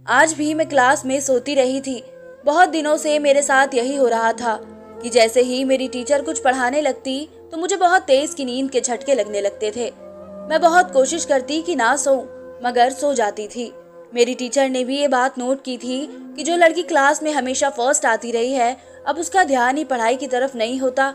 आज भी मैं क्लास में सोती रही थी। बहुत दिनों से मेरे साथ यही हो रहा था कि जैसे ही मेरी टीचर कुछ पढ़ाने लगती तो मुझे बहुत तेज की नींद के झटके लगने लगते थे। मैं बहुत कोशिश करती कि ना सोऊं, मगर सो जाती थी। मेरी टीचर ने भी ये बात नोट की थी कि जो लड़की क्लास में हमेशा फर्स्ट आती रही है, अब उसका ध्यान ही पढ़ाई की तरफ नहीं होता।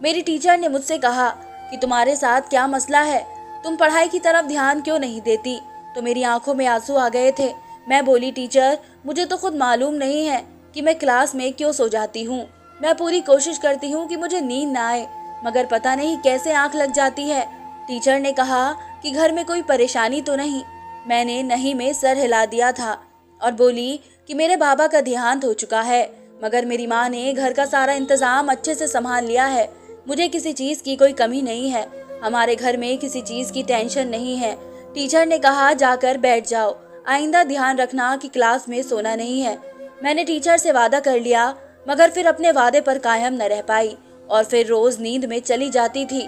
मेरी टीचर ने मुझसे कहा कि तुम्हारे साथ क्या मसला है, तुम पढ़ाई की तरफ ध्यान क्यों नहीं देती। तो मेरी आंखों में आंसू आ गए थे। मैं बोली, टीचर मुझे तो खुद मालूम नहीं है कि मैं क्लास में क्यों सो जाती हूँ। मैं पूरी कोशिश करती हूँ कि मुझे नींद ना आए, मगर पता नहीं कैसे आंख लग जाती है। टीचर ने कहा कि घर में कोई परेशानी तो नहीं। मैंने नहीं में सर हिला दिया था और बोली कि मेरे बाबा का देहांत हो चुका है, मगर मेरी माँ ने घर का सारा इंतजाम अच्छे से संभाल लिया है। मुझे किसी चीज की कोई कमी नहीं है। हमारे घर में किसी चीज की टेंशन नहीं है। टीचर ने कहा जाकर बैठ जाओ, आइंदा ध्यान रखना कि क्लास में सोना नहीं है। मैंने टीचर से वादा कर लिया, मगर फिर अपने वादे पर कायम न रह पाई और फिर रोज नींद में चली जाती थी।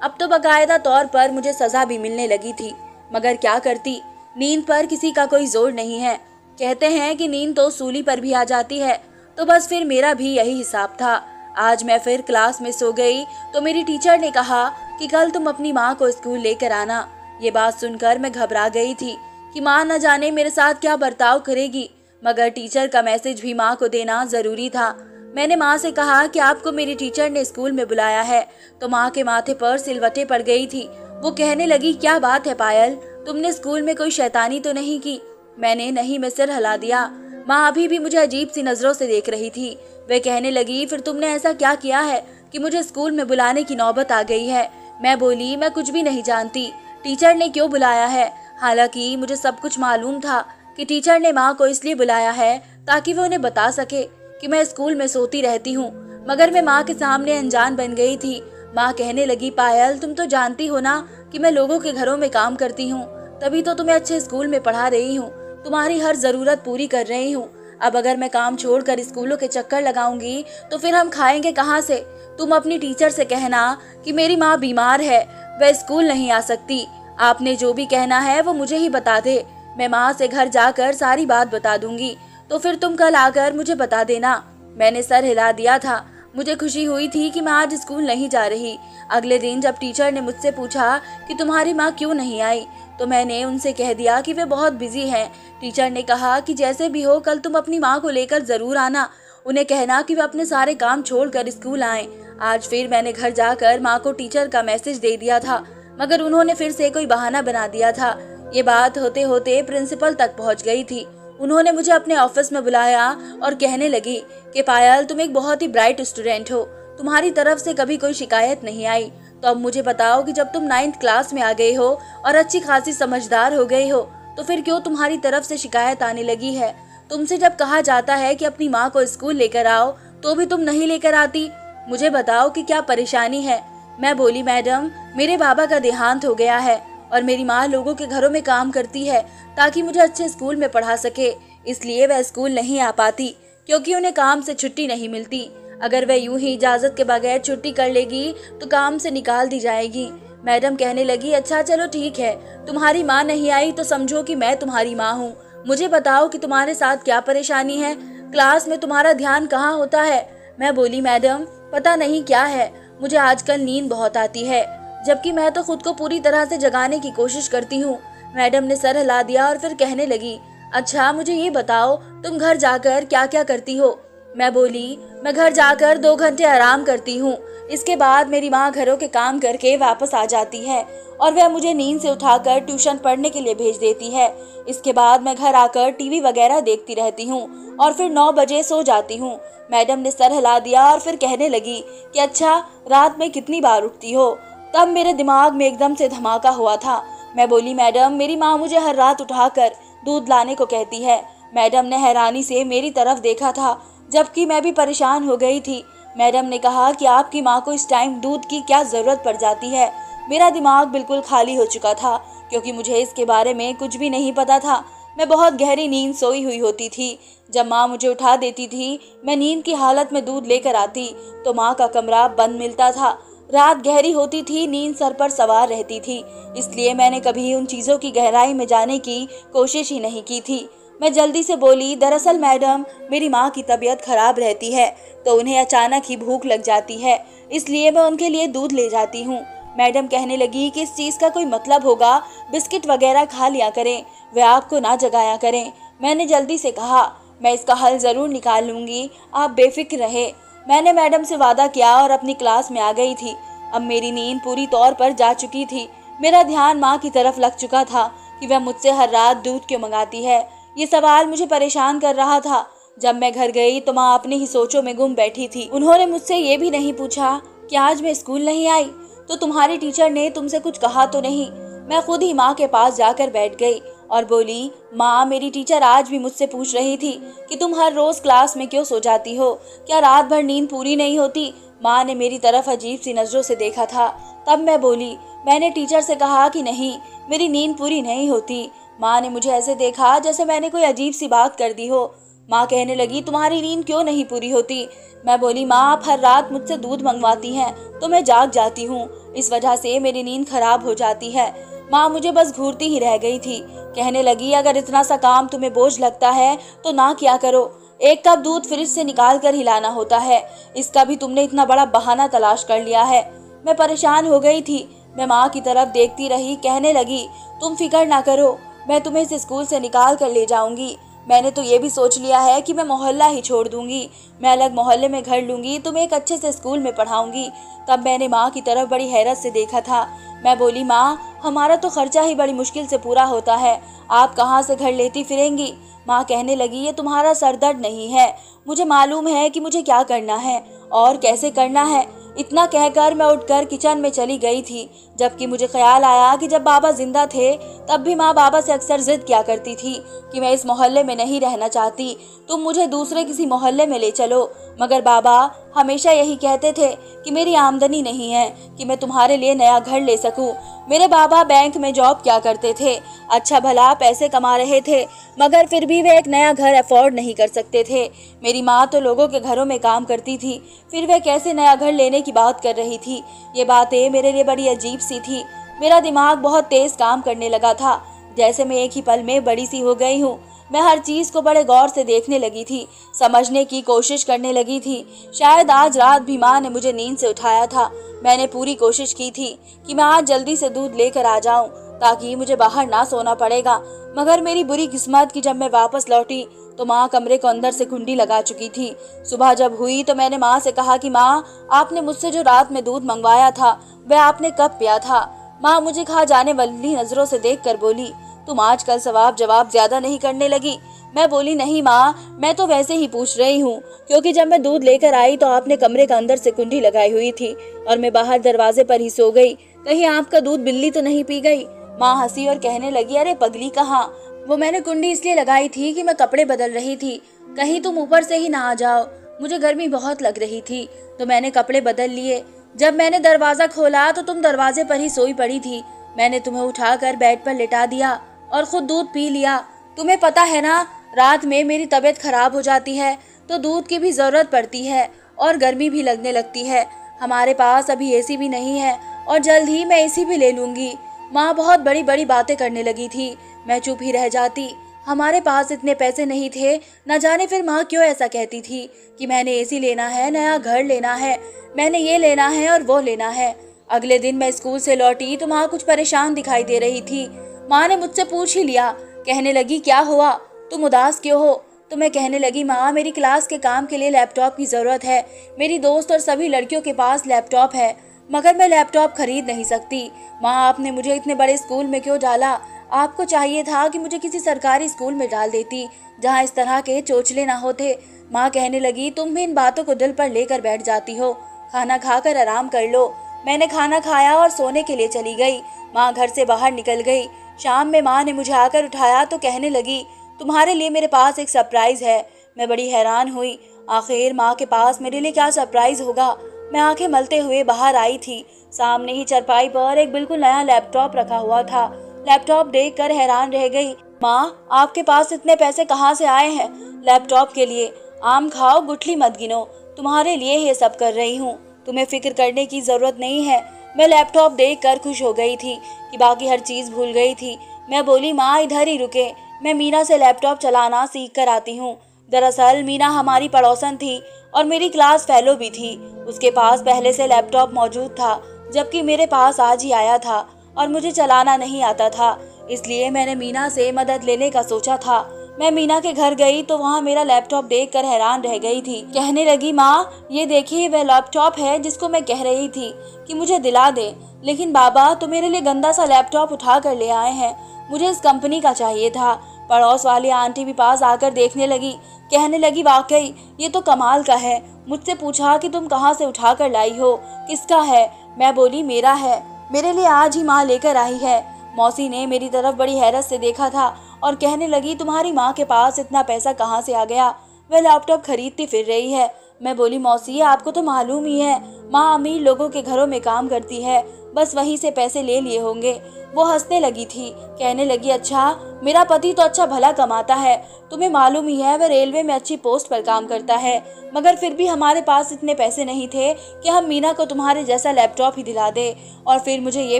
अब तो बाकायदा तौर पर मुझे सजा भी मिलने लगी थी, मगर क्या करती, नींद पर किसी का कोई जोर नहीं है। कहते हैं कि नींद तो सूली पर भी आ जाती है, तो बस फिर मेरा भी यही हिसाब था। आज मैं फिर क्लास में सो गई तो मेरी टीचर ने कहा कि कल तुम अपनी माँ को स्कूल लेकर आना। ये बात सुनकर मैं घबरा गई थी कि माँ न जाने मेरे साथ क्या बर्ताव करेगी, मगर टीचर का मैसेज भी माँ को देना जरूरी था। मैंने माँ से कहा कि आपको मेरी टीचर ने स्कूल में बुलाया है, तो माँ के माथे पर सिलवटें पड़ गई थी। वो कहने लगी, क्या बात है पायल, तुमने स्कूल में कोई शैतानी तो नहीं की। मैंने नहीं में सिर हिला दिया। माँ अभी भी मुझे अजीब सी नजरों से देख रही थी। वे कहने लगी, फिर तुमने ऐसा क्या किया है कि मुझे स्कूल में बुलाने की नौबत आ गई है। मैं बोली, मैं कुछ भी नहीं जानती, टीचर ने क्यों बुलाया है। हालांकि मुझे सब कुछ मालूम था कि टीचर ने माँ को इसलिए बुलाया है ताकि वो उन्हें बता सके कि मैं स्कूल में सोती रहती हूँ, मगर मैं माँ के सामने अनजान बन गई थी। माँ कहने लगी, पायल तुम तो जानती हो ना कि मैं लोगों के घरों में काम करती हूँ, तभी तो तुम्हें अच्छे स्कूल में पढ़ा रही हूँ, तुम्हारी हर जरूरत पूरी कर रही हूँ। अब अगर मैं काम छोड़कर स्कूलों के चक्कर लगाऊंगी तो फिर हम खाएंगे कहाँ से। तुम अपनी टीचर से कहना कि मेरी माँ बीमार है, वह स्कूल नहीं आ सकती। आपने जो भी कहना है वो मुझे ही बता दे, मैं माँ से घर जाकर सारी बात बता दूंगी, तो फिर तुम कल आकर मुझे बता देना। मैंने सर हिला दिया था। मुझे खुशी हुई थी कि मैं आज स्कूल नहीं जा रही। अगले दिन जब टीचर ने मुझसे पूछा कि तुम्हारी माँ क्यों नहीं आई, तो मैंने उनसे कह दिया कि वे बहुत बिजी हैं। टीचर ने कहा कि जैसे भी हो कल तुम अपनी माँ को लेकर जरूर आना, उन्हें कहना कि वे अपने सारे काम छोड़कर स्कूल आएं। आज फिर मैंने घर जाकर माँ को टीचर का मैसेज दे दिया था, मगर उन्होंने फिर से कोई बहाना बना दिया था। ये बात होते होते प्रिंसिपल तक पहुँच गई थी। उन्होंने मुझे अपने ऑफिस में बुलाया और कहने लगी कि पायल तुम एक बहुत ही ब्राइट स्टूडेंट हो, तुम्हारी तरफ से कभी कोई शिकायत नहीं आई। तो अब मुझे बताओ कि जब तुम 9th क्लास में आ गई हो और अच्छी खासी समझदार हो गई हो, तो फिर क्यों तुम्हारी तरफ से शिकायत आने लगी है। तुमसे जब कहा जाता है कि अपनी माँ को स्कूल लेकर आओ तो भी तुम नहीं लेकर आती। मुझे बताओ कि क्या परेशानी है। मैं बोली, मैडम मेरे बाबा का देहांत हो गया है और मेरी माँ लोगों के घरों में काम करती है ताकि मुझे अच्छे स्कूल में पढ़ा सके, इसलिए वह स्कूल नहीं आ पाती क्योंकि उन्हें काम से छुट्टी नहीं मिलती। अगर वह यूं ही इजाजत के बगैर छुट्टी कर लेगी तो काम से निकाल दी जाएगी। मैडम कहने लगी, अच्छा चलो ठीक है, तुम्हारी माँ नहीं आई तो समझो कि मैं तुम्हारी माँ हूँ। मुझे बताओ कि तुम्हारे साथ क्या परेशानी है, क्लास में तुम्हारा ध्यान कहाँ होता है। मैं बोली, मैडम पता नहीं क्या है, मुझे आजकल नींद बहुत आती है, जबकि मैं तो खुद को पूरी तरह से जगाने की कोशिश करती हूँ। मैडम ने सर हिला दिया और फिर कहने लगी, अच्छा मुझे ये बताओ तुम घर जाकर क्या क्या करती हो। मैं बोली, मैं घर जाकर 2 घंटे आराम करती हूँ, इसके बाद मेरी माँ घरों के काम करके वापस आ जाती है और वह मुझे नींद से उठाकर ट्यूशन पढ़ने के लिए भेज देती है। इसके बाद मैं घर आकर टीवी वगैरह देखती रहती हूँ और फिर 9 बजे सो जाती हूँ। मैडम ने सर हिला दिया और फिर कहने लगी कि अच्छा रात में कितनी बार उठती हो। तब मेरे दिमाग में एकदम से धमाका हुआ था। मैं बोली, मैडम मेरी माँ मुझे हर रात उठाकर दूध लाने को कहती है। मैडम ने हैरानी से मेरी तरफ देखा था, जबकि मैं भी परेशान हो गई थी। मैडम ने कहा कि आपकी माँ को इस टाइम दूध की क्या जरूरत पड़ जाती है। मेरा दिमाग बिल्कुल खाली हो चुका था क्योंकि मुझे इसके बारे में कुछ भी नहीं पता था। मैं बहुत गहरी नींद सोई हुई होती थी। जब माँ मुझे उठा देती थी, मैं नींद की हालत में दूध लेकर आती तो माँ का कमरा बंद मिलता था। रात गहरी होती थी, नींद सर पर सवार रहती थी, इसलिए मैंने कभी उन चीज़ों की गहराई में जाने की कोशिश ही नहीं की थी। मैं जल्दी से बोली, दरअसल मैडम मेरी माँ की तबीयत खराब रहती है तो उन्हें अचानक ही भूख लग जाती है, इसलिए मैं उनके लिए दूध ले जाती हूँ। मैडम कहने लगी कि इस चीज़ का कोई मतलब होगा, बिस्किट वगैरह खा लिया करें, वे आपको ना जगाया करें। मैंने जल्दी से कहा, मैं इसका हल ज़रूर निकाल लूँगी, आप बेफिक्र रहे। मैंने मैडम से वादा किया और अपनी क्लास में आ गई थी। अब मेरी नींद पूरी तौर पर जा चुकी थी। मेरा ध्यान माँ की तरफ लग चुका था कि वह मुझसे हर रात दूध क्यों मंगाती है। ये सवाल मुझे परेशान कर रहा था। जब मैं घर गई तो माँ अपनी ही सोचों में गुम बैठी थी। उन्होंने मुझसे ये भी नहीं पूछा कि आज मैं स्कूल नहीं आई तो तुम्हारी टीचर ने तुमसे कुछ कहा तो नहीं। मैं खुद ही माँ के पास जाकर बैठ गई और बोली, माँ मेरी टीचर आज भी मुझसे पूछ रही थी कि तुम हर रोज क्लास में क्यों सो जाती हो, क्या रात भर नींद पूरी नहीं होती। माँ ने मेरी तरफ अजीब सी नजरों से देखा था। तब मैं बोली, मैंने टीचर से कहा कि नहीं, मेरी नींद पूरी नहीं होती। माँ ने मुझे ऐसे देखा जैसे मैंने कोई अजीब सी बात कर दी हो। माँ कहने लगी, तुम्हारी नींद क्यों नहीं पूरी होती। मैं बोली, माँ आप हर रात मुझसे दूध मंगवाती हैं तो मैं जाग जाती हूँ, इस वजह से मेरी नींद खराब हो जाती है। माँ मुझे बस घूरती ही रह गई थी। कहने लगी, अगर इतना सा काम तुम्हें बोझ लगता है तो ना क्या करो, एक कप दूध फ्रिज से निकाल कर हिलाना होता है, इसका भी तुमने इतना बड़ा बहाना तलाश कर लिया है। मैं परेशान हो गई थी। मैं माँ की तरफ देखती रही। कहने लगी, तुम फिक्र ना करो, मैं तुम्हें इस स्कूल से निकाल कर ले जाऊंगी। मैंने तो ये भी सोच लिया है कि मैं मोहल्ला ही छोड़ दूंगी, मैं अलग मोहल्ले में घर लूंगी, तुम्हें एक अच्छे से स्कूल में पढ़ाऊंगी। तब मैंने माँ की तरफ बड़ी हैरत से देखा था। मैं बोली, माँ हमारा तो खर्चा ही बड़ी मुश्किल से पूरा होता है, आप कहाँ से घर लेती फिरेंगी। माँ कहने लगी, ये तुम्हारा सरदर्द नहीं है, मुझे मालूम है कि मुझे क्या करना है और कैसे करना है। इतना कहकर मैं उठकर किचन में चली गई थी, जबकि मुझे ख्याल आया कि जब बाबा जिंदा थे तब भी माँ बाबा से अक्सर जिद किया करती थी कि मैं इस मोहल्ले में नहीं रहना चाहती, तुम मुझे दूसरे किसी मोहल्ले में ले चलो। मगर बाबा हमेशा यही कहते थे कि मेरी आमदनी नहीं है कि मैं तुम्हारे लिए नया घर ले सकूं। मेरे बाबा बैंक में जॉब किया करते थे, अच्छा भला पैसे कमा रहे थे, मगर फिर भी वे एक नया घर अफोर्ड नहीं कर सकते थे। मेरी माँ तो लोगों के घरों में काम करती थी, फिर वे कैसे नया घर लेने की बात कर रही थी। ये बातें मेरे लिए बड़ी अजीब सी थी। मेरा दिमाग बहुत तेज काम करने लगा था, जैसे मैं एक ही पल में बड़ी सी हो गई हूँ। मैं हर चीज को बड़े गौर से देखने लगी थी, समझने की कोशिश करने लगी थी। शायद आज रात भी माँ ने मुझे नींद से उठाया था। मैंने पूरी कोशिश की थी कि मैं आज जल्दी से दूध लेकर आ जाऊं ताकि मुझे बाहर ना सोना पड़ेगा, मगर मेरी बुरी किस्मत कि जब मैं वापस लौटी तो माँ कमरे को अंदर से कुंडी लगा चुकी थी। सुबह जब हुई तो मैंने माँ से कहा कि माँ आपने मुझसे जो रात में दूध मंगवाया था वह आपने कब पिया था। माँ मुझे खा जाने वाली नजरों से देख कर बोली, तुम आजकल सवाब जवाब ज्यादा नहीं करने लगी। मैं बोली, नहीं माँ, मैं तो वैसे ही पूछ रही हूँ, क्योंकि जब मैं दूध लेकर आई तो आपने कमरे के अंदर से कुंडी लगाई हुई थी और मैं बाहर दरवाजे पर ही सो गई, कहीं आपका दूध बिल्ली तो नहीं पी गई। माँ हंसी और कहने लगी, अरे पगली कहाँ, वो मैंने कुंडी इसलिए लगाई थी कि मैं कपड़े बदल रही थी, कहीं तुम ऊपर से ही ना आ जाओ। मुझे गर्मी बहुत लग रही थी तो मैंने कपड़े बदल लिए। जब मैंने दरवाजा खोला तो तुम दरवाजे पर ही सोई पड़ी थी। मैंने तुम्हें उठाकर बेड पर लिटा दिया और खुद दूध पी लिया। तुम्हें पता है ना, रात में मेरी तबीयत खराब हो जाती है तो दूध की भी जरूरत पड़ती है और गर्मी भी लगने लगती है। हमारे पास अभी एसी भी नहीं है और जल्द ही मैं एसी भी ले लूंगी। माँ बहुत बड़ी बड़ी बातें करने लगी थी। मैं चुप ही रह जाती। हमारे पास इतने पैसे नहीं थे, न जाने फिर माँ क्यों ऐसा कहती थी कि मैंने एसी लेना है, नया घर लेना है, मैंने ये लेना है और वो लेना है। अगले दिन मैं स्कूल से लौटी तो माँ कुछ परेशान दिखाई दे रही थी। माँ ने मुझसे पूछ ही लिया। कहने लगी, क्या हुआ, तुम उदास क्यों हो। तो मैं कहने लगी, माँ मेरी क्लास के काम के लिए लैपटॉप की ज़रूरत है। मेरी दोस्त और सभी लड़कियों के पास लैपटॉप है, मगर मैं लैपटॉप खरीद नहीं सकती। माँ आपने मुझे इतने बड़े स्कूल में क्यों डाला, आपको चाहिए था कि मुझे किसी सरकारी स्कूल में डाल देती जहाँ इस तरह के चोचले ना होते। माँ कहने लगी, तुम भी इन बातों को दिल पर लेकर बैठ जाती हो, खाना खाकर आराम कर लो। मैंने खाना खाया और सोने के लिए चली गई। माँ घर से बाहर निकल गई। शाम में माँ ने मुझे आकर उठाया तो कहने लगी, तुम्हारे लिए मेरे पास एक सरप्राइज है। मैं बड़ी हैरान हुई, आखिर माँ के पास मेरे लिए क्या सरप्राइज होगा। मैं आंखें मलते हुए बाहर आई थी। सामने ही चारपाई पर एक बिल्कुल नया लैपटॉप रखा हुआ था। लैपटॉप देखकर हैरान रह गई। माँ आपके पास इतने पैसे कहाँ से आए हैं लैपटॉप के लिए। आम खाओ, गुठली मत गिनो, तुम्हारे लिए ये सब कर रही हूँ, तुम्हें फिक्र करने की जरूरत नहीं है। मैं लैपटॉप देखकर खुश हो गई थी कि बाकी हर चीज भूल गई थी। मैं बोली, माँ इधर ही रुके, मैं मीना से लैपटॉप चलाना सीख कर आती हूँ। दरअसल मीना हमारी पड़ोसन थी और मेरी क्लास फेलो भी थी। उसके पास पहले से लैपटॉप मौजूद था, जबकि मेरे पास आज ही आया था और मुझे चलाना नहीं आता था। इसलिए मैंने मीना से मदद लेने का सोचा था। मैं मीना के घर गई तो वहाँ मेरा लैपटॉप देखकर हैरान रह गई थी। कहने लगी, माँ ये देखिए वह लैपटॉप है जिसको मैं कह रही थी कि मुझे दिला दे। लेकिन बाबा तो मेरे लिए गंदा सा लैपटॉप उठा कर ले आए हैं, मुझे इस कंपनी का चाहिए था। पड़ोस वाली आंटी भी पास आकर देखने लगी। कहने लगी, वाकई ये तो कमाल का है। मुझसे पूछा कि तुम कहाँ से उठा कर लाई हो, किसका है? मैं बोली मेरा है, मेरे लिए आज ही माँ लेकर आई है। मौसी ने मेरी तरफ बड़ी हैरत से देखा था और कहने लगी, तुम्हारी माँ के पास इतना पैसा कहाँ से आ गया? वह लैपटॉप खरीदती फिर रही है। मैं बोली, मौसी आपको तो मालूम ही है, माँ अमीर लोगों के घरों में काम करती है, बस वहीं से पैसे ले लिए होंगे। वो हंसने लगी थी। कहने लगी, अच्छा मेरा पति तो अच्छा भला कमाता है, तुम्हें मालूम ही है वह रेलवे में अच्छी पोस्ट पर काम करता है, मगर फिर भी हमारे पास इतने पैसे नहीं थे कि हम मीना को तुम्हारे जैसा लैपटॉप ही दिला दे। और फिर मुझे ये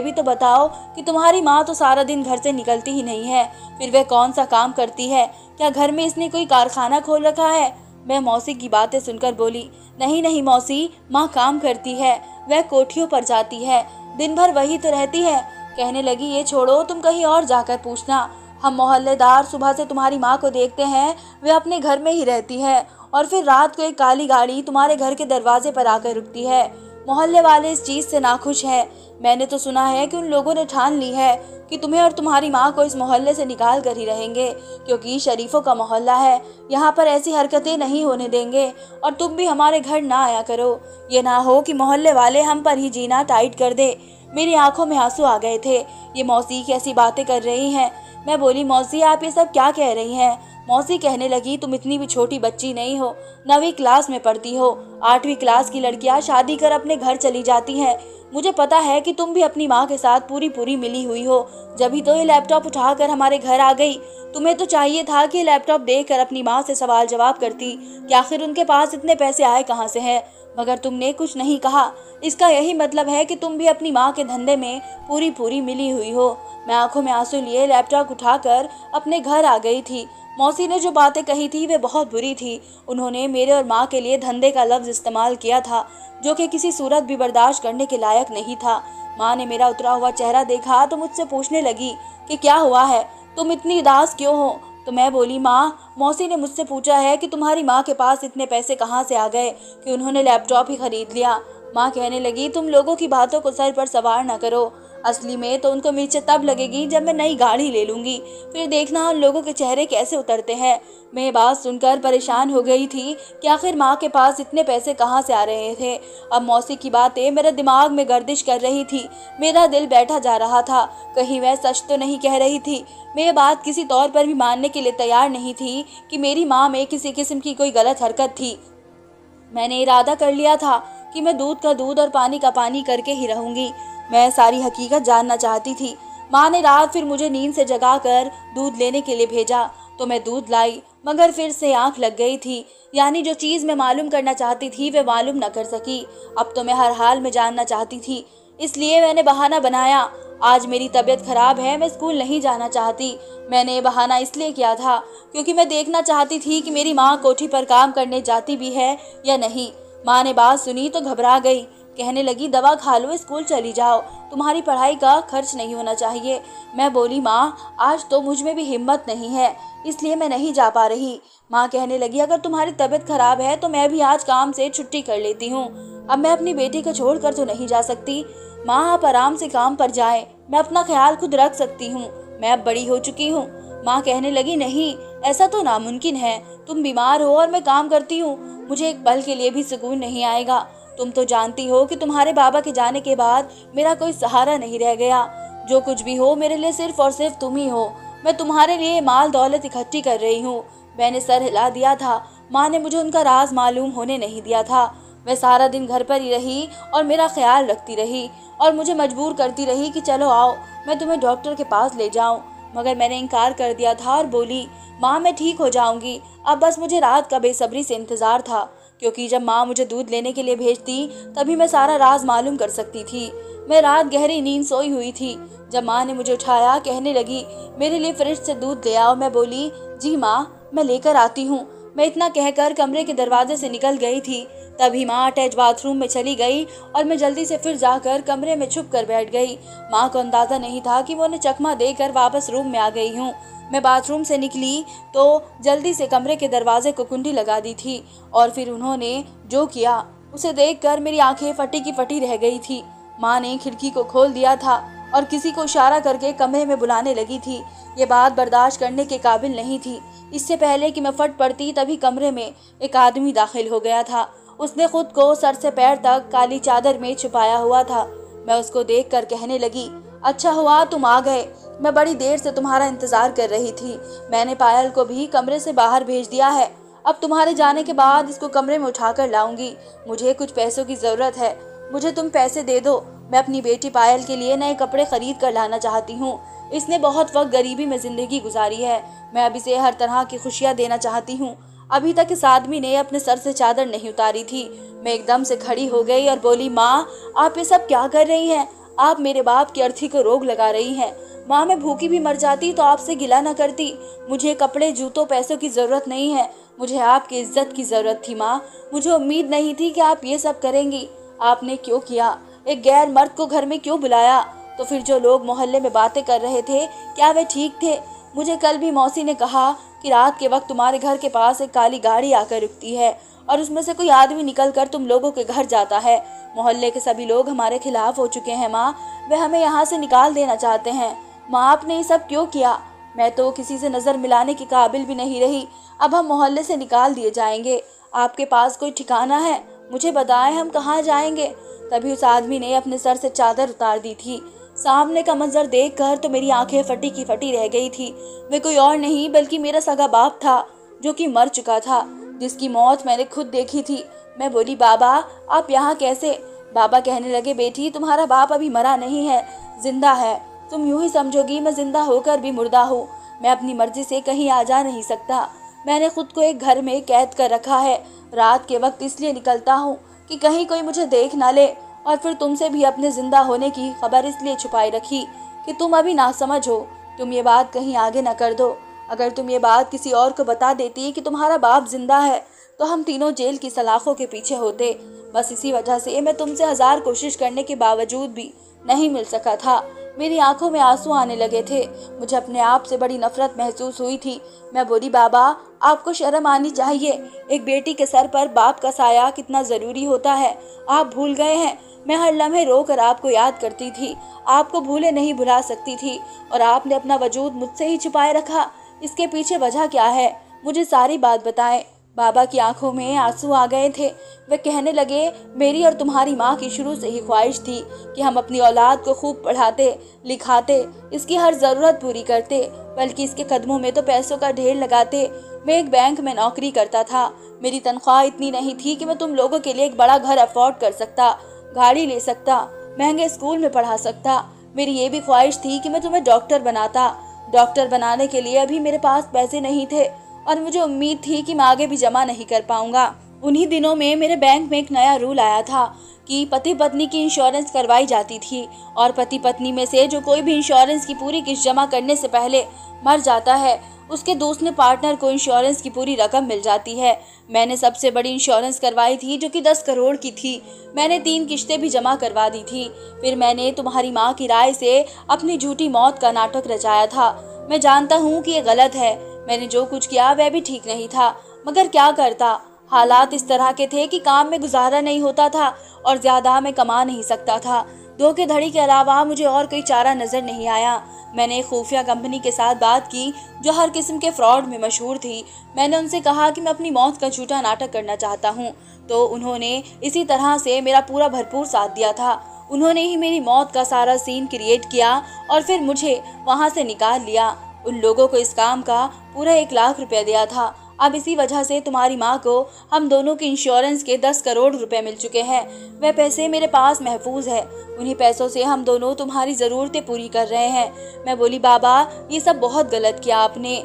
भी तो बताओ कि तुम्हारी माँ तो सारा दिन घर से निकलती ही नहीं है, फिर वह कौन सा काम करती है? क्या घर में इसने कोई कारखाना खोल रखा है? मैं मौसी की बातें सुनकर बोली, नहीं नहीं मौसी, माँ काम करती है, वह कोठियों पर जाती है, दिन भर वही तो रहती है। कहने लगी, ये छोड़ो, तुम कहीं और जाकर पूछना। हम मोहल्लेदार सुबह से तुम्हारी माँ को देखते हैं, वे अपने घर में ही रहती है और फिर रात को एक काली गाड़ी तुम्हारे घर के दरवाजे पर आकर रुकती है। मोहल्ले वाले इस चीज से नाखुश हैं। मैंने तो सुना है कि उन लोगों ने ठान ली है कि तुम्हें और तुम्हारी माँ को इस मोहल्ले से निकाल कर ही रहेंगे, क्योंकि शरीफों का मोहल्ला है, यहाँ पर ऐसी हरकतें नहीं होने देंगे और तुम भी हमारे घर ना आया करो। ये ना हो कि मोहल्ले वाले हम पर ही जीना टाइट कर दे। मेरी आंखों में आंसू आ गए थे। ये मौसी कैसी बातें कर रही हैं? मैं बोली, मौसी आप ये सब क्या कह रही हैं? मौसी कहने लगी, तुम इतनी भी छोटी बच्ची नहीं हो, 9वीं क्लास में पढ़ती हो। 8वीं क्लास की लड़कियां शादी कर अपने घर चली जाती हैं। मुझे पता है कि तुम भी अपनी माँ के साथ पूरी पूरी मिली हुई हो, जभी तो ये लैपटॉप उठाकर हमारे घर आ गई। तुम्हें तो चाहिए था कि ये लैपटॉप देखकर अपनी माँ से सवाल जवाब करती कि आखिर उनके पास इतने पैसे आए कहाँ से हैं, मगर तुमने कुछ नहीं कहा। इसका यही मतलब है कि तुम भी अपनी माँ के धंधे में पूरी पूरी मिली हुई हो। मैं आंखों में आंसू लिए लैपटॉप उठाकर अपने घर आ गई थी। मौसी ने जो बातें कही थी वे बहुत बुरी थी। उन्होंने मेरे और माँ के लिए धंधे का लफ्ज इस्तेमाल किया था, जो कि किसी सूरत भी बर्दाश्त करने के लायक नहीं था। माँ ने मेरा उतरा हुआ चेहरा देखा तो मुझसे पूछने लगी कि क्या हुआ है, तुम इतनी उदास क्यों हो? तो मैं बोली, माँ मौसी ने मुझसे पूछा है कि तुम्हारी माँ के पास इतने पैसे कहाँ से आ गए कि उन्होंने लैपटॉप ही खरीद लिया। माँ कहने लगी, तुम लोगों की बातों को सर पर सवार न करो, असली में तो उनको मिर्च तब लगेगी जब मैं नई गाड़ी ले लूंगी, फिर देखना उन लोगों के चेहरे कैसे उतरते हैं। मैं ये बात सुनकर परेशान हो गई थी कि आखिर माँ के पास इतने पैसे कहाँ से आ रहे थे। अब मौसी की बातें मेरे दिमाग में गर्दिश कर रही थी। मेरा दिल बैठा जा रहा था, कहीं वह सच तो नहीं कह रही थी। मैं ये बात किसी तौर पर भी मानने के लिए तैयार नहीं थी कि मेरी माँ में किसी किस्म की कोई गलत हरकत थी। मैंने इरादा कर लिया था कि मैं दूध का दूध और पानी का पानी करके ही रहूंगी। मैं सारी हकीकत जानना चाहती थी। माँ ने रात फिर मुझे नींद से जगाकर दूध लेने के लिए भेजा तो मैं दूध लाई, मगर फिर से आंख लग गई थी। यानी जो चीज़ मैं मालूम करना चाहती थी वे मालूम न कर सकी। अब तो मैं हर हाल में जानना चाहती थी, इसलिए मैंने बहाना बनाया, आज मेरी तबीयत खराब है, मैं स्कूल नहीं जाना चाहती। मैंने ये बहाना इसलिए किया था क्योंकि मैं देखना चाहती थी कि मेरी माँ कोठी पर काम करने जाती भी है या नहीं। माँ ने बात सुनी तो घबरा गई। कहने लगी, दवा खा लो, स्कूल चली जाओ, तुम्हारी पढ़ाई का खर्च नहीं होना चाहिए। मैं बोली, माँ आज तो मुझ में भी हिम्मत नहीं है, इसलिए मैं नहीं जा पा रही। माँ कहने लगी, अगर तुम्हारी तबीयत खराब है तो मैं भी आज काम से छुट्टी कर लेती हूँ। अब मैं अपनी बेटी को छोड़कर तो नहीं जा सकती। माँ आप आराम से काम पर जाएं, मैं अपना ख्याल खुद रख सकती हूँ, मैं अब बड़ी हो चुकी हूँ। माँ कहने लगी, नहीं ऐसा तो नामुमकिन है, तुम बीमार हो और मैं काम करती हूँ, मुझे एक पल के लिए भी सुकून नहीं आएगा। तुम तो जानती हो कि तुम्हारे बाबा के जाने के बाद मेरा कोई सहारा नहीं रह गया। जो कुछ भी हो मेरे लिए सिर्फ और सिर्फ तुम ही हो। मैं तुम्हारे लिए माल दौलत इकट्ठी कर रही हूँ। मैंने सर हिला दिया था। माँ ने मुझे उनका राज मालूम होने नहीं दिया था। वह सारा दिन घर पर ही रही और मेरा ख्याल रखती रही और मुझे मजबूर करती रही कि चलो आओ मैं तुम्हें डॉक्टर के पास ले जाऊं, मगर मैंने इनकार कर दिया था और बोली, माँ मैं ठीक हो जाऊंगी, अब बस मुझे रात का बेसब्री से इंतजार था। क्योंकि जब माँ मुझे दूध लेने के लिए भेजती तभी मैं सारा राज मालूम कर सकती थी। मैं रात गहरी नींद सोई हुई थी। जब माँ ने मुझे उठाया, कहने लगी, मेरे लिए फ्रिज से दूध ले आओ। मैं बोली, जी माँ, मैं लेकर आती हूँ। मैं इतना कहकर कमरे के दरवाजे से निकल गई थी। तभी माँ अटैच बाथरूम में चली गई और मैं जल्दी से फिर जाकर कमरे में छुप कर बैठ गई। माँ को अंदाजा नहीं था कि मैं उन्हें चकमा देकर वापस रूम में आ गई हूँ। मैं बाथरूम से निकली तो जल्दी से कमरे के दरवाजे को कुंडी लगा दी थी और फिर उन्होंने जो किया उसे देखकर मेरी आंखें फटी की फटी रह गई थी। माँ ने खिड़की को खोल दिया था और किसी को इशारा करके कमरे में बुलाने लगी थी। ये बात बर्दाश्त करने के काबिल नहीं थी। इससे पहले कि मैं फट पड़ती तभी कमरे में एक आदमी दाखिल हो गया था। उसने खुद को सर से पैर तक काली चादर में छुपाया हुआ था। मैं उसको देखकर कहने लगी, अच्छा हुआ तुम आ गए। मैं बड़ी देर से तुम्हारा इंतजार कर रही थी। मैंने पायल को भी कमरे से बाहर भेज दिया है। अब तुम्हारे जाने के बाद इसको कमरे में उठाकर लाऊंगी। मुझे कुछ पैसों की जरूरत है। मुझे तुम पैसे दे दो। मैं अपनी बेटी पायल के लिए नए कपड़े खरीद कर लाना चाहती हूँ। इसने बहुत वक्त गरीबी में जिंदगी गुजारी है। मैं अब इसे हर तरह की खुशियाँ देना चाहती हूँ। अभी तक इस आदमी ने अपने सर से चादर नहीं उतारी थी। मैं एकदम से खड़ी हो गई और बोली, माँ, आप ये सब क्या कर रही हैं? आप मेरे बाप की अर्थी को रोग लगा रही हैं। माँ, मैं भूखी भी मर जाती तो आपसे गिला न करती। मुझे कपड़े, जूतों, पैसों की जरूरत नहीं है। मुझे आपकी इज्जत की जरूरत थी। माँ, मुझे उम्मीद नहीं थी कि आप ये सब करेंगी। आपने क्यों किया? एक गैर मर्द को घर में क्यों बुलाया? तो फिर जो लोग मोहल्ले में बातें कर रहे थे, क्या वे ठीक थे? मुझे कल भी मौसी ने कहा कि रात के वक्त तुम्हारे घर के पास एक काली गाड़ी आकर रुकती है और उसमें से कोई आदमी निकलकर तुम लोगों के घर जाता है। मोहल्ले के सभी लोग हमारे खिलाफ हो चुके हैं। माँ, वे हमें यहाँ से निकाल देना चाहते हैं। माँ, आपने ये सब क्यों किया? मैं तो किसी से नजर मिलाने के काबिल भी नहीं रही। अब हम मोहल्ले से निकाल दिए जाएंगे। आपके पास कोई ठिकाना है? मुझे बताएं, हम कहाँ जाएंगे? तभी उस आदमी ने अपने सर से चादर उतार दी थी। सामने का मंजर देखकर तो मेरी आंखें फटी की फटी रह गई थी। वे कोई और नहीं बल्कि मेरा सगा बाप था, जो कि मर चुका था, जिसकी मौत मैंने खुद देखी थी। मैं बोली, बाबा, आप यहाँ कैसे? बाबा कहने लगे, बेटी, तुम्हारा बाप अभी मरा नहीं है, जिंदा है। तुम यूं ही समझोगी मैं जिंदा होकर भी मुर्दा हूँ। मैं अपनी मर्जी से कहीं आ जा नहीं सकता। मैंने खुद को एक घर में कैद कर रखा है। रात के वक्त इसलिए निकलता हूँ कि कहीं कोई मुझे देख ना ले, और फिर तुमसे भी अपने जिंदा होने की खबर इसलिए छुपाई रखी कि तुम अभी ना समझ हो। तुम ये बात कहीं आगे न कर दो। अगर तुम ये बात किसी और को बता देती कि तुम्हारा बाप जिंदा है तो हम तीनों जेल की सलाखों के पीछे होते। बस इसी वजह से मैं तुमसे 1000 कोशिश करने के बावजूद भी नहीं मिल सका था। मेरी आंखों में आंसू आने लगे थे। मुझे अपने आप से बड़ी नफरत महसूस हुई थी। मैं बोली, बाबा, आपको शर्म आनी चाहिए। एक बेटी के सर पर बाप का साया कितना जरूरी होता है, आप भूल गए हैं। मैं हर लम्हे रोकर आपको याद करती थी। आपको भूले नहीं भुला सकती थी, और आपने अपना वजूद मुझसे ही छुपाए रखा। इसके पीछे वजह क्या है? मुझे सारी बात बताएं। बाबा की आंखों में आंसू आ गए थे। वे कहने लगे, मेरी और तुम्हारी माँ की शुरू से ही ख्वाहिश थी कि हम अपनी औलाद को खूब पढ़ाते लिखाते, इसकी हर ज़रूरत पूरी करते, बल्कि इसके कदमों में तो पैसों का ढेर लगाते। मैं एक बैंक में नौकरी करता था। मेरी तनख्वाह इतनी नहीं थी कि मैं तुम लोगों के लिए एक बड़ा घर अफोर्ड कर सकता, गाड़ी ले सकता, महंगे स्कूल में पढ़ा सकता। मेरी ये भी ख्वाहिश थी कि मैं तुम्हें डॉक्टर बनाता। डॉक्टर बनाने के लिए अभी मेरे पास पैसे नहीं थे और मुझे उम्मीद थी कि मैं आगे भी जमा नहीं कर पाऊंगा। उन्हीं दिनों में मेरे बैंक में एक नया रूल आया था कि पति पत्नी की इंश्योरेंस करवाई जाती थी, और पति पत्नी में से जो कोई भी इंश्योरेंस की पूरी किस्त जमा करने से पहले मर जाता है, उसके दूसरे पार्टनर को इंश्योरेंस की पूरी रकम मिल जाती है। मैंने सबसे बड़ी इंश्योरेंस करवाई थी, जो कि 10 करोड़ की थी। मैंने 3 किश्तें भी जमा करवा दी थी। फिर मैंने तुम्हारी माँ की राय से अपनी झूठी मौत का नाटक रचाया था। मैं जानता हूँ कि ये गलत है। मैंने जो कुछ किया वह भी ठीक नहीं था, मगर क्या करता। हालात इस तरह के थे कि काम में गुजारा नहीं होता था और ज्यादा मैं कमा नहीं सकता था। धोखेधड़ी के अलावा मुझे और कोई चारा नजर नहीं आया। मैंने एक खुफिया कंपनी के साथ बात की जो हर किस्म के फ्रॉड में मशहूर थी। मैंने उनसे कहा कि मैं अपनी मौत का झूठा नाटक करना चाहता हूँ, तो उन्होंने इसी तरह से मेरा पूरा भरपूर साथ दिया था। उन्होंने ही मेरी मौत का सारा सीन क्रिएट किया और फिर मुझे वहाँ से निकाल लिया। उन लोगों को इस काम का पूरा 1 लाख रुपया दिया था। अब इसी वजह से तुम्हारी माँ को हम दोनों के इंश्योरेंस के 10 करोड़ रुपए मिल चुके हैं। वह पैसे मेरे पास महफूज है। उन्हीं पैसों से हम दोनों तुम्हारी ज़रूरतें पूरी कर रहे हैं। मैं बोली, बाबा, ये सब बहुत गलत किया आपने।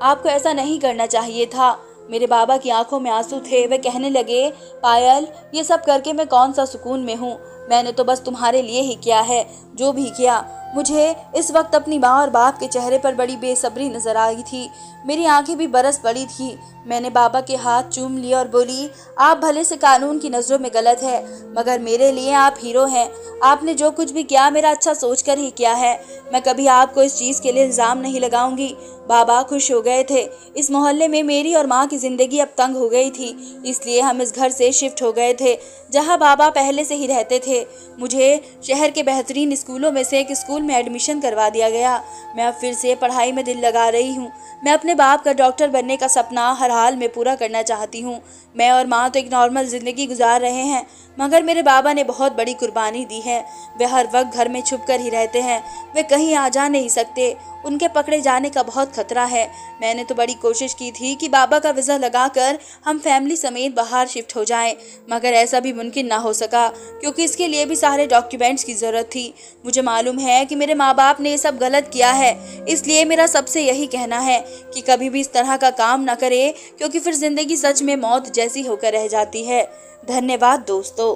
आपको ऐसा नहीं करना चाहिए था। मेरे बाबा की आंखों में आंसू थे। वे कहने लगे, पायल, ये सब करके मैं कौन सा सुकून में हूँ। मैंने तो बस तुम्हारे लिए ही किया है, जो भी किया। मुझे इस वक्त अपनी माँ और बाप के चेहरे पर बड़ी बेसब्री नजर आई थी। मेरी आंखें भी बरस पड़ी थी। मैंने बाबा के हाथ चूम लिए और बोली, आप भले से कानून की नजरों में गलत है, मगर मेरे लिए आप हीरो हैं। आपने जो कुछ भी किया मेरा अच्छा सोचकर ही किया है। मैं कभी आपको इस चीज के लिए इल्जाम नहीं लगाऊंगी। बाबा खुश हो गए थे। इस मोहल्ले में मेरी और माँ की जिंदगी अब तंग हो गई थी, इसलिए हम इस घर से शिफ्ट हो गए थे जहाँ बाबा पहले से ही रहते थे। मुझे शहर के बेहतरीन स्कूलों में से एक स्कूल में एडमिशन करवा दिया गया। मैं अब फिर से पढ़ाई में दिल लगा रही हूँ। मैं अपने बाप का डॉक्टर बनने का सपना हर हाल में पूरा करना चाहती हूँ। मैं और माँ तो एक नॉर्मल जिंदगी गुजार रहे हैं, मगर मेरे बाबा ने बहुत बड़ी कुर्बानी दी है। वे हर वक्त घर में छुप कर ही रहते हैं। वे कहीं आ जा नहीं सकते। उनके पकड़े जाने का बहुत खतरा है। मैंने तो बड़ी कोशिश की थी कि बाबा का वीज़ा लगाकर हम फैमिली समेत बाहर शिफ्ट हो जाएं, मगर ऐसा भी मुमकिन ना हो सका, क्योंकि इसके लिए भी सारे डॉक्यूमेंट्स की ज़रूरत थी। मुझे मालूम है कि मेरे माँ बाप ने ये सब गलत किया है, इसलिए मेरा सबसे यही कहना है कि कभी भी इस तरह का काम ना करे, क्योंकि फिर जिंदगी सच में मौत जैसी होकर रह जाती है। धन्यवाद दोस्तों।